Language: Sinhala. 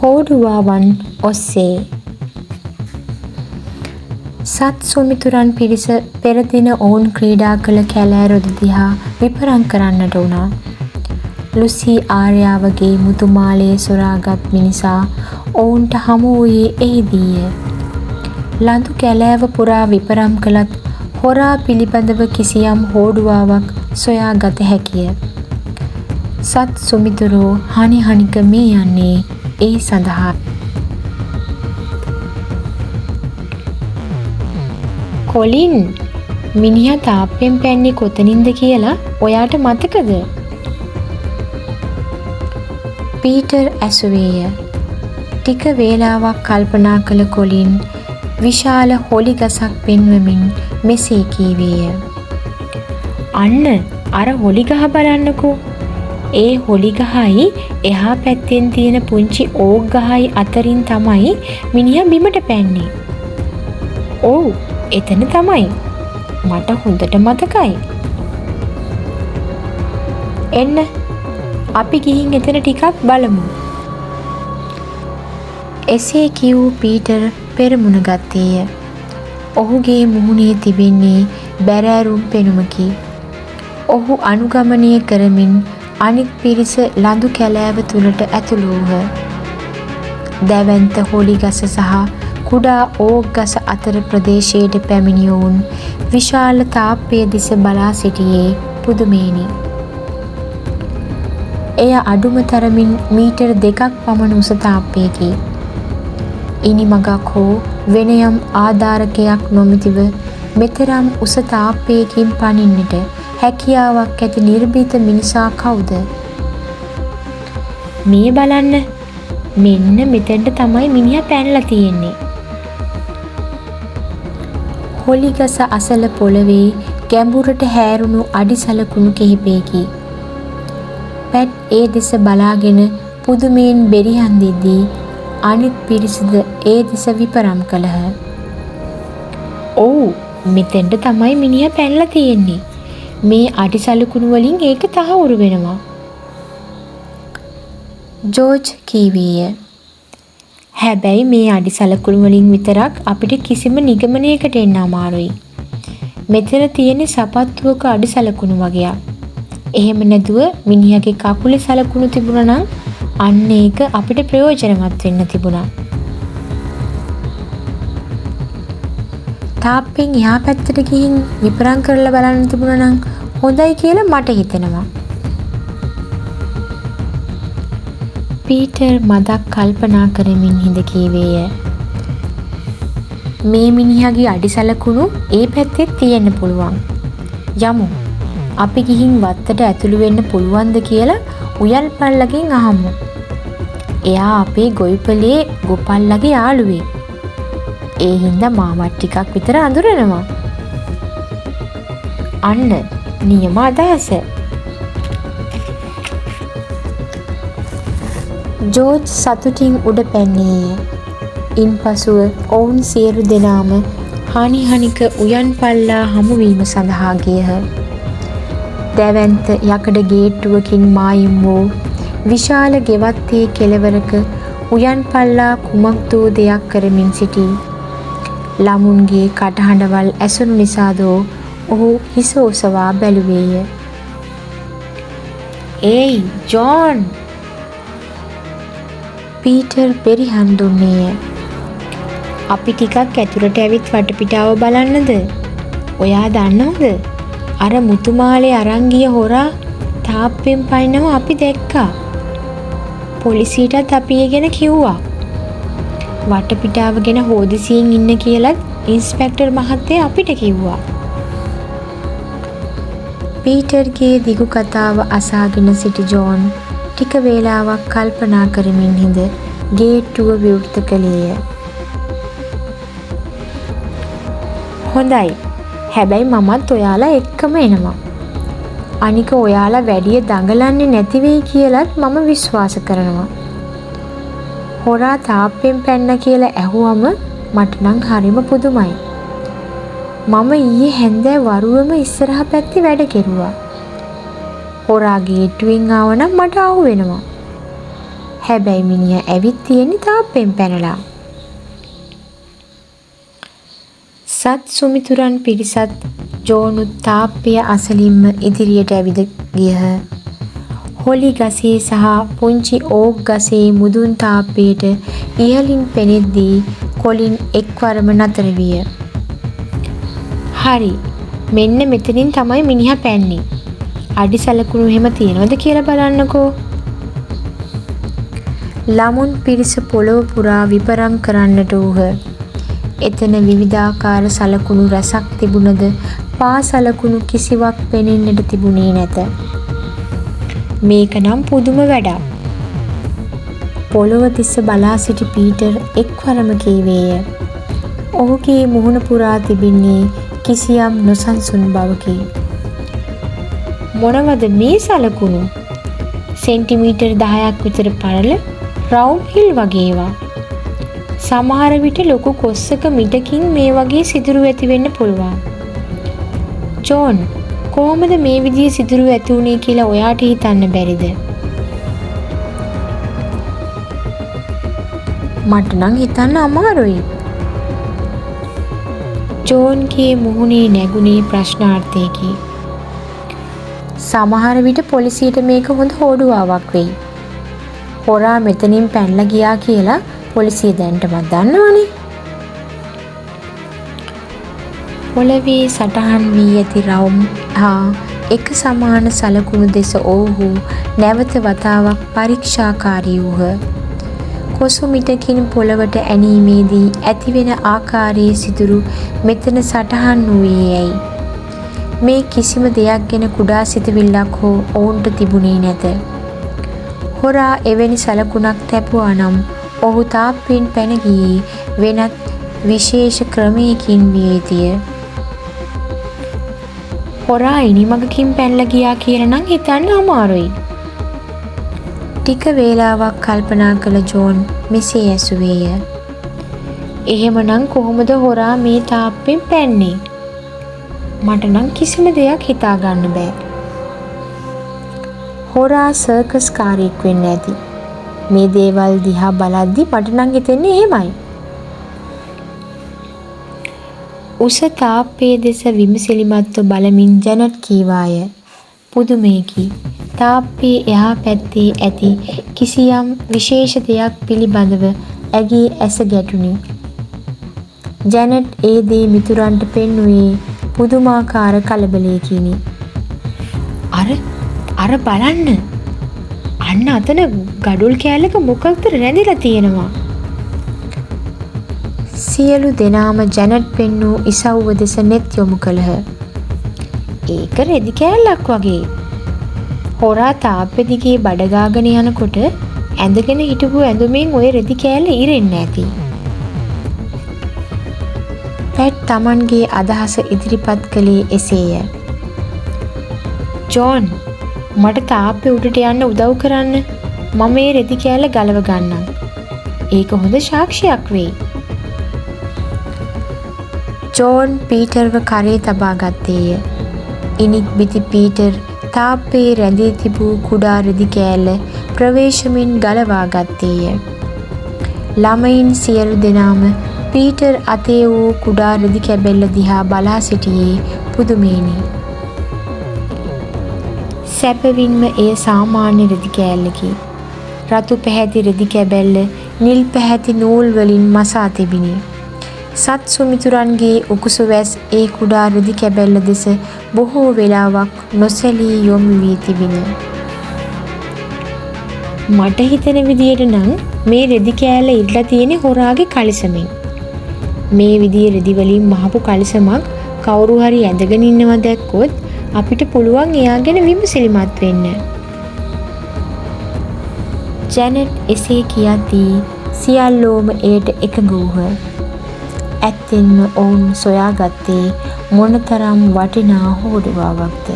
හෝඩුවාවන් ඔස්සේ සත් සුමිතුරන් පිරිස පෙර දින ඔවුන් ක්‍රීඩා කළ කැලෑ රොද දිහා විපරම් කරන්නට වුණා. ලුසී ආර්යාවගේ මුතුමාලේ සොරාගත් මිනිසා ඔවුන්ට හමු වූයේ එහිදීය. ලඳු කැලෑව පුරා විපරම් කළත් හොරා පිළිබඳව කිසියම් හෝඩුවාවක් සොයා ගත හැකිය. සත් සුමිතුරෝ හනි හනික මේ යන්නේ ඒ සඳහා. කොලින් මිනිහා තාප්පෙන් පැන්නේ කොතනින්ද කියලා ඔයාට මතකද? පීටර් ඇසුවේය. ටික වේලාවක් කල්පනා කළ කොලින් විශාල හොලි ගසක් පෙන්වමින් මෙසේ කීවේය. අන්න අර හොලි ගහ බලන්නකෝ. ඒ හොලි ගහයි එහා පැත්තෙන් තියෙන පුංචි ඕක් ගහයි අතරින් තමයි මිනිහා බිමට පැන්නේ. ඔව් එතන තමයි. මට හොඳට මතකයි. එන්න අපි ගිහින් එතන ටිකක් බලමු. එසේ කියූ පීටර් පෙරමුණ ගත්තේය. ඔහුගේ මුහුණේ තිබෙන්නේ බැරෑරුම් පෙනුමකි. ඔහු අනුගමනය කරමින් අනිත් පිරිස ලඳු කැලෑව තුළට ඇතුළු වූහ. දැවැන්ත හොලි ගස සහ කුඩා ඕක් ගස අතර ප්‍රදේශයට පැමිණි ඔවුන් විශාල තාප්පය දෙස බලා සිටියේ පුදුමයෙනි. එය අඩුම තරමින් මීටර් 2ක් පමණ උස තාප්පයකි. ඉනිමගක් හෝ වෙන යම් ආධාරකයක් නොමැතිව මෙතරම් උස තාප්පයකින් පනින්නට හැකියාවක් ඇති නිර්භීත මිනිසා කවුද? මේ බලන්න. මෙන්න මෙතෙන්ට තමයි මිනිහා පැනලා තියෙන්නේ. හොලිගස අසල පොළවේ ගැඹුරට හැරුණු අඩි සලකුණු කිහිපයකි. පැට් ඒ දෙස බලාගෙන පුදුමයෙන් බෙරිහන් දෙද්දී අනිත් පිරිසද ඒ දෙස විපරම් කළහ. ඔව් මෙතෙන්ට තමයි මිනිහා පැනලා තියෙන්නේ. මේ අඩි සලකුණු වලින් ඒක තහවුරු වෙනවා. ජෝර්ජ් කීවේය. හැබැයි මේ අඩි සලකුණු වලින් විතරක් අපිට කිසිම නිගමනයකට එන්න අමාරුයි. මෙතන තියෙන සපත්තුවක අඩි සලකුණු වගේක්. එහෙම නැතුව මිනිහාගේ කකුලේ සලකුණු තිබුණා නම් අන්න ඒක අපිට ප්‍රයෝජනවත් වෙන්න තිබුණා. තාප්පෙන් එහා පැත්තට ගිහින් විපරම් කරලා බලන්න තිබුණා නම් හොඳයි කියලා මට හිතෙනවා. පීටර් මදක් කල්පනා කරමින් හිඳ කීවේය. මේ මිනිහාගේ අඩි සලකුණු ඒ පැත්තේ තියෙන්න පුළුවන්. යමු. අපි ගිහින් වත්තට ඇතුළු වෙන්න පුළුවන්ද කියලා උයල් පල්ලගෙන් අහමු. එයා අපේ ගොවිපලේ ගොපල්ලගේ යාළුවෙක්. ඒ හින්දා මාවත් ටිකක් විතර අඳුරනවා. අන්න නියම අදහස. ජෝර්ජ් සතුටින් උඩ පැන්නේය. ඉන්පසුව ඔවුන් සියලු දෙනාම හනි හනික උයන් පල්ලා හමුවීම සඳහා ගියහ. දැවැන්ත යකඩ ගේට්ටුවකින් මායිම් වූ විශාල ගෙවත්තේ කෙළවරක උයන් පල්ලා කුමක්දෝ දෙයක් කරමින් සිටී. ළමුන්ගේ කටහඬවල් ඇසුණු නිසාදෝ ඔහු හිස ඔසවා බැලුවේය. "ඒයි ජෝන්!" පීටර් පෙරිහන් දුන්නේය. "අපි ටිකක් ඇතුළට ඇවිත් වටපිටාව බලන්නද? ඔයා දන්නවද? අර මුතුමාලේ අරන් ගිය හොරා තාප්පෙන් පනිනවා අපි දැක්කා. පොලිසියටත් අපි ඒ ගැන කිව්වා. වටපිටාව ගැන හොදිසියෙන් ඉන්න කියලත් ඉන්ස්පෙක්ටර් මහත්තයා අපිට කිව්වා." පීටර්ගේ දිගු කතාව අසාගෙන සිටි ජෝන් ටික වේලාවක් කල්පනා කරමින් හිඳ ගේට්ටුව විවෘත කළේය. "හොඳයි. හැබැයි මමත් ඔයාලා එක්කම එනවා. අනික ඔයාලා වැඩිය දඟලන්නේ නැති වෙයි කියලත් මම විශ්වාස කරනවා. හොරා තාප්පෙන් පැන්න කියලා ඇහුවම මට නම් හරිම පුදුමයි. මම ඊයේ හැන්දෑ වරුවම ඉස්සරහ පැත්තේ වැඩ කෙරුවා. හොරා ගේට්ටුවෙන් ආවනම් මට අහු වෙනවා. හැබැයි මිනිහා ඇවිත් තියෙන්නේ තාප්පෙන් පැනලා. සත් සුමිතුරන් පිරිසත් ජෝනුත් තාප්පය අසලින්ම ඉදිරියට ඇවිද ගියහ. හොලි ගසේ සහ පුංචි ඕක් ගසේ මුදුන් තාප්පයට ඉහළින් පෙනෙද්දී කොලින් එක්වරම නතර විය. හරි, මෙන්න මෙතනින් තමයි මිනිහා පැන්නේ. අඩි සලකුණු එහෙම තියනවද කියලා බලන්නකෝ. ළමුන් පිරිස පොළොව පුරා විපරම් කරන්නට වූහ. එතන විවිධාකාර සලකුණු රැසක් තිබුණද පා සලකුණු කිසිවක් පෙනෙන්නට තිබුණේ නැත. මේක නම් පුදුම වැඩක්. පොළොව තිස්ස බලා සිටි පීටර් එක්වරම කීවේය. ඔහුගේ මුහුණ පුරා තිබෙන්නේ කිසියම් නොසන්සුන් බවකි. මොනවද මේ සලකුණු? සෙන්ටිමීටර් 10ක් විතර පරල රවුම් හිල් වගේ ඒවා. සමහර විට ලොකු කොස්සක මිටකින් මේ වගේ සිදුරු ඇති වෙන්න පුළුවන්. ජෝන්, කොහොමද මේ විදිහේ සිදුරු ඇති වුනේ කියලා ඔයාට හිතන්න බැරිද? මට නම් හිතන්න අමාරුයි. ජෝන්ගේ මුහුණේ නැගුණේ ප්‍රශ්නාර්ථයකි. සමහර විට පොලිසියට මේක හොඳ හෝඩුවාවක් වෙයි. හොරා මෙතනින් පැනලා ගියා කියලා පොලිසිය දැනටමත් දන්නවනේ. පොළවේ සටහන් වී ඇති රවුම් හා එක සමාන සලකුණු දෙස ඔවුහු නැවත වතාවක් පරීක්ෂාකාරී වූහ. කොසු මිටකින් පොළවට ඇනීමේදී ඇතිවෙන ආකාරයේ සිදුරු මෙතන සටහන් වූයේ ඇයි? මේ කිසිම දෙයක් ගැන කුඩා සිතුවිල්ලක් හෝ ඔවුන්ට තිබුණේ නැත. හොරා එවැනි සලකුණක් තැබුවා නම් ඔහු තාප්පෙන් පැන ගියේ වෙනත් විශේෂ ක්‍රමයකින් විය යුතුය. හොරා ඉනිමගකින් පැනලා ගියා කියලා නම් හිතන්න අමාරුයි. ටික වේලාවක් කල්පනා කළ ජෝන් මෙසේ ඇසුවේය. එහෙමනම් කොහොමද හොරා මේ තාප්පෙන් පැන්නේ? මට නම් කිසිම දෙයක් හිතා ගන්න බෑ. හොරා සර්කස් කාරයෙක් වෙන්න ඇති. මේ දේවල් දිහා බලද්දි මට නම් හිතෙන්නේ එහෙමයි. උස තාප්පයේ දෙස විමසිලිමත්ව බලමින් ජැනට් කීවාය. පුදුමයකි. තාප්පයේ එහා පැත්තේ ඇති කිසියම් විශේෂ දෙයක් පිළිබඳව ඇගේ ඇස ගැටුණි. ජැනට් ඒ දේ මිතුරන්ට පෙන්වුවේ පුදුමාකාර කලබලයකිනි. අර බලන්න. අන්න අතන ගඩොල් කෑල්ලක මොකක්ද රැඳිලා තියෙනවා. සියලු දෙනාම ජැනට් පෙන්වූ ඉසව්ව දෙස නෙත් යොමු කළහ. ඒක රෙදි කෑල්ලක් වගේ. හොරා තාප්පෙ දිගේ බඩගාගෙන යනකොට ඇඳගෙන හිටපු ඇඳුමින් ওই රෙදි කෑල්ල ඉරෙන්නේ නැති. පැට් තමන්ගේ අදහස ඉදිරිපත් කළේ එසේය. ජෝන්, මට තාප්පෙ උඩට යන්න උදව් කරන්න. මම මේ රෙදි කෑල්ල ගලව ගන්නම්. ඒක හොඳ සාක්ෂියක් වෙයි. ජෝන් පීටර්ව කරේ තබා ගත්තේය. ඉනික් බිති පීටර් තාප්පේ රැඳී තිබූ කුඩා රෙදි කෑල්ල ප්‍රවේශමින් ගලවා ගත්තේය. ළමයින් සියලු දෙනාම පීටර් අතේ වූ කුඩා රෙදි කැබැල්ල දිහා බලා සිටියේ පුදුමේනි. සැබවින්ම එය සාමාන්‍ය රෙදි කෑල්ලකි. රතු පැහැති රෙදි කැබැල්ල නිල් පැහැති නූල් වලින් මසා තිබිණි. සත් සුමිතුරන්ගේ උකුසු වැස් ඒ කුඩා රෙදි කැබැල්ල දෙස බොහෝ වෙලාවක් නොසැලී යොමු වී තිබිණි. මට හිතෙන විදියට නම් මේ රෙදි කෑල්ල ඉරලා තියෙන්නේ හොරාගේ කලිසමෙන්. මේ විදිහේ රෙදි වලින් මහපු කලිසමක් කවුරු හරි ඇඳගෙන ඉන්නවා දැක්කොත් අපිට පුළුවන් එයා ගැන විමසිලිමත් වෙන්න. ජැනට් එසේ කියද්දී සියල්ලෝම එයට එකඟ වූහ. ඇත්තෙන්ම ඔවුන් සොයාගත්තේ මොනතරම් වටිනා හෝඩුවාවක්ද?